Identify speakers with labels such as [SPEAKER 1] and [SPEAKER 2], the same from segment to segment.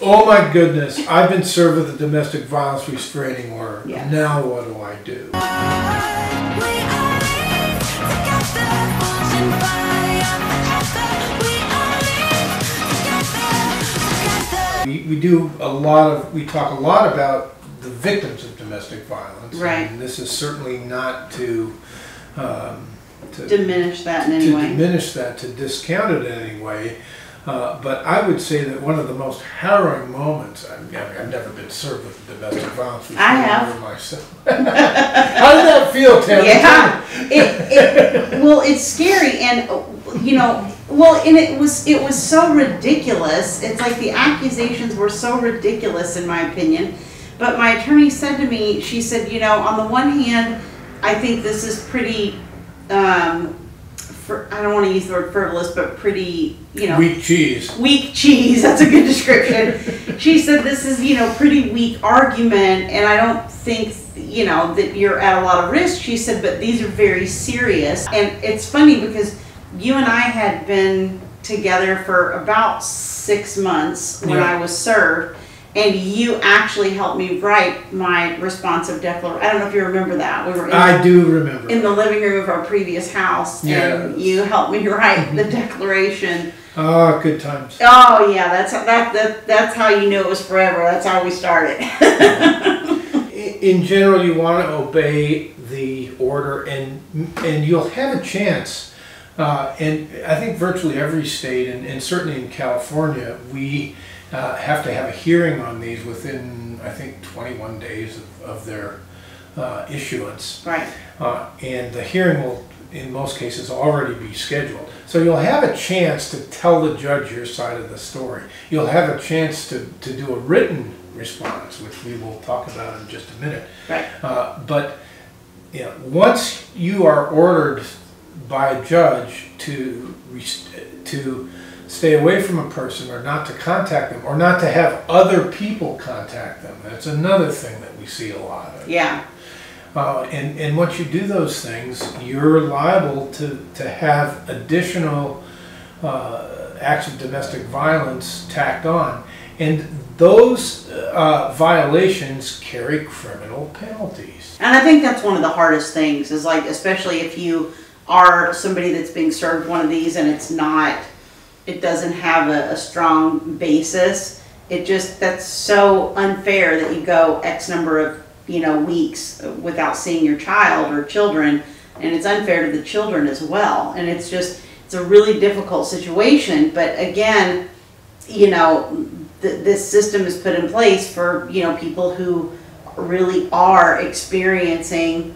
[SPEAKER 1] Oh my goodness, I've been served with a domestic violence restraining order.
[SPEAKER 2] Yeah.
[SPEAKER 1] Now what do I do? We talk a lot about the victims of domestic violence.
[SPEAKER 2] Right.
[SPEAKER 1] And this is certainly not to
[SPEAKER 2] diminish that in any way.
[SPEAKER 1] Diminish that, to discount it in any way. But I would say that one of the most harrowing moments, I've never been served with domestic violence.
[SPEAKER 2] I have.
[SPEAKER 1] Myself. How did that feel, Tammy?
[SPEAKER 2] Yeah. Well, it's scary, and and it was so ridiculous. It's like the accusations were so ridiculous, in my opinion. But my attorney said to me, she said, on the one hand, I think this is pretty, I don't want to use the word frivolous, but pretty,
[SPEAKER 1] weak cheese.
[SPEAKER 2] Weak cheese, that's a good description. She said this is, pretty weak argument, and I don't think, that you're at a lot of risk. She said, but these are very serious. And it's funny because you and I had been together for about 6 months when I was served, and you actually helped me write my responsive declaration. I don't know if you remember that. We were
[SPEAKER 1] I do remember.
[SPEAKER 2] In the living room of our previous house, and you helped me write the declaration.
[SPEAKER 1] Oh, good times.
[SPEAKER 2] Oh yeah, that's how you knew it was forever. That's how we started.
[SPEAKER 1] In general, you want to obey the order, and you'll have a chance. And I think virtually every state, and certainly in California, we have to have a hearing on these within, I think, 21 days of their issuance.
[SPEAKER 2] Right.
[SPEAKER 1] And the hearing will, in most cases, already be scheduled. So you'll have a chance to tell the judge your side of the story. You'll have a chance to do a written response, which we will talk about in just a minute.
[SPEAKER 2] Right.
[SPEAKER 1] But once you are ordered by a judge to stay away from a person, or not to contact them, or not to have other people contact them, that's another thing that we see a lot of.
[SPEAKER 2] Yeah.
[SPEAKER 1] And once you do those things, you're liable to have additional acts of domestic violence tacked on. And those violations carry criminal penalties.
[SPEAKER 2] And I think that's one of the hardest things, is like, especially if you are somebody that's being served one of these and it doesn't have a strong basis. That's so unfair that you go X number of weeks without seeing your child or children, and it's unfair to the children as well. And it's a really difficult situation. But again, this system is put in place for people who really are experiencing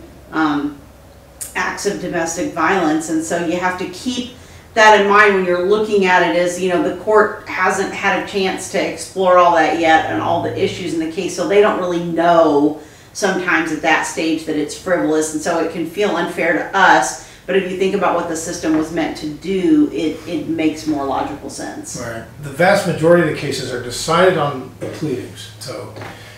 [SPEAKER 2] acts of domestic violence, and so you have to keep that in mind when you're looking at it. As the court hasn't had a chance to explore all that yet and all the issues in the case, so they don't really know sometimes at that stage that it's frivolous, and so it can feel unfair to us. But if you think about what the system was meant to do, it makes more logical sense. Right.
[SPEAKER 1] The vast majority of the cases are decided on the pleadings. So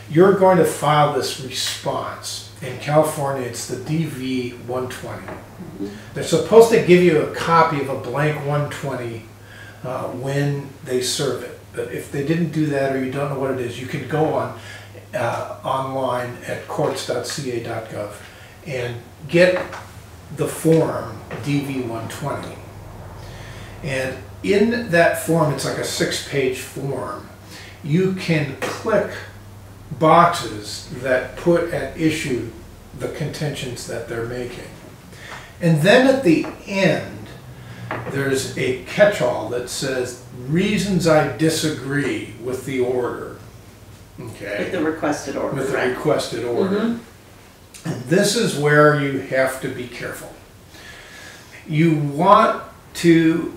[SPEAKER 1] you're going to file this response. In California, it's the DV 120. Mm-hmm. They're supposed to give you a copy of a blank 120 when they serve it. But if they didn't do that, or you don't know what it is, you can go online at courts.ca.gov and get the form DV 120. And in that form, it's like a 6-page form. You can click boxes that put at issue the contentions that they're making. And then at the end, there's a catch-all that says, reasons I disagree with the order. Okay.
[SPEAKER 2] With the requested order.
[SPEAKER 1] With the requested order. Mm-hmm. And this is where you have to be careful. You want to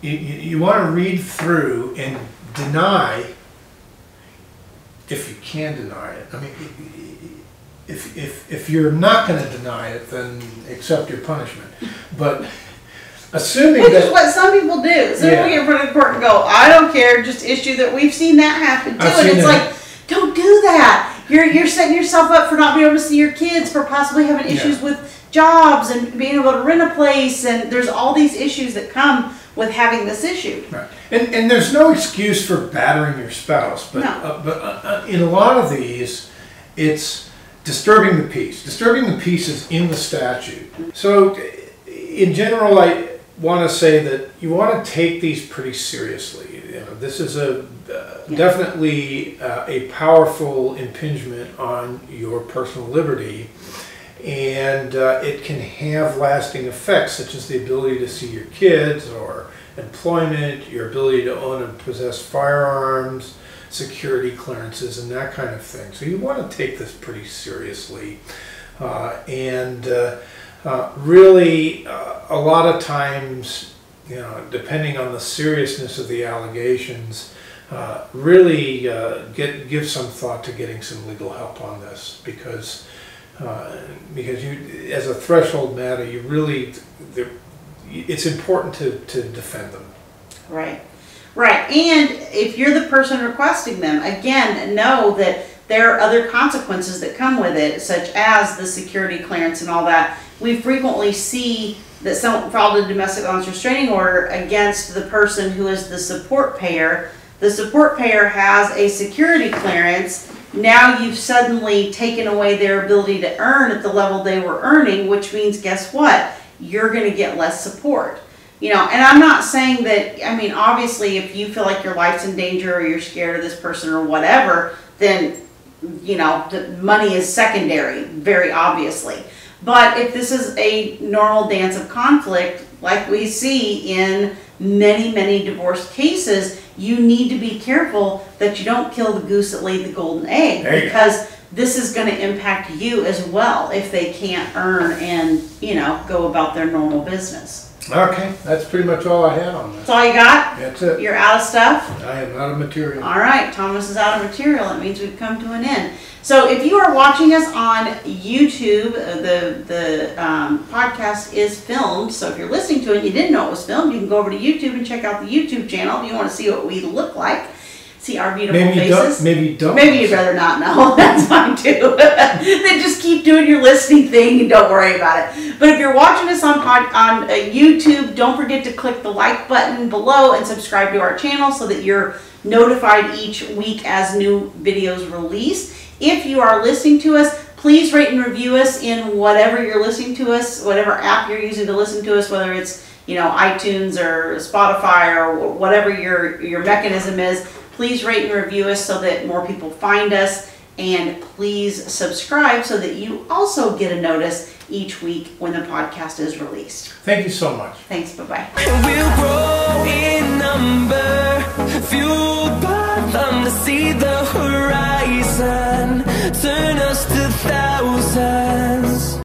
[SPEAKER 1] you want to read through and deny, if you can deny it. I mean, if you're not going to deny it, then accept your punishment. But assuming
[SPEAKER 2] Which is what some people do. Some people get in front of the court and go, I don't care, just issue that. We've seen that happen too. And it's like, don't do that. You're setting yourself up for not being able to see your kids, for possibly having issues with jobs and being able to rent a place, and there's all these issues that come with having this issued.
[SPEAKER 1] Right. And there's no excuse for battering your spouse, but, in a lot of these, it's disturbing the peace. Disturbing the peace is in the statute. So in general, I want to say that you want to take these pretty seriously. You know, this is definitely a powerful impingement on your personal liberty, and it can have lasting effects, such as the ability to see your kids, or employment, your ability to own and possess firearms, security clearances, and that kind of thing. So you want to take this pretty seriously, and really, a lot of times, you know, depending on the seriousness of the allegations, really give some thought to getting some legal help on this, because you, as a threshold matter, you really, it's important to defend them.
[SPEAKER 2] Right. Right. And if you're the person requesting them, again, know that there are other consequences that come with it, such as the security clearance and all that. We frequently see that someone filed a domestic violence restraining order against the person who is the support payer. The support payer has a security clearance. Now you've suddenly taken away their ability to earn at the level they were earning, which means, guess what? You're going to get less support. You know, and I'm not saying that, I mean, obviously if you feel like your life's in danger, or you're scared of this person or whatever, then, you know, the money is secondary, very obviously. But if this is a normal dance of conflict, like we see in many, many divorce cases, you need to be careful that you don't kill the goose that laid the golden egg, because this is going to impact you as well if they can't earn and, you know, go about their normal business.
[SPEAKER 1] Okay, that's pretty much all I had on this.
[SPEAKER 2] That's all you got?
[SPEAKER 1] That's it.
[SPEAKER 2] You're out of stuff?
[SPEAKER 1] I am out of material.
[SPEAKER 2] All right, Thomas is out of material. That means we've come to an end. So if you are watching us on YouTube, the podcast is filmed. So if you're listening to it and you didn't know it was filmed, you can go over to YouTube and check out the YouTube channel if you want to see what we look like. See our beautiful faces.
[SPEAKER 1] Maybe don't.
[SPEAKER 2] Maybe you'd rather not know. That's fine too. Then just keep doing your listening thing and don't worry about it. But if you're watching us on YouTube, don't forget to click the like button below and subscribe to our channel so that you're notified each week as new videos release. If you are listening to us, please rate and review us in whatever you're listening to us, whatever app you're using to listen to us, whether it's, you know, iTunes or Spotify or whatever your mechanism is. Please rate and review us so that more people find us, and please subscribe so that you also get a notice each week when the podcast is released.
[SPEAKER 1] Thank you so much.
[SPEAKER 2] Thanks. Bye-bye.
[SPEAKER 3] We'll grow in number, fueled by them to see the horizon. Turn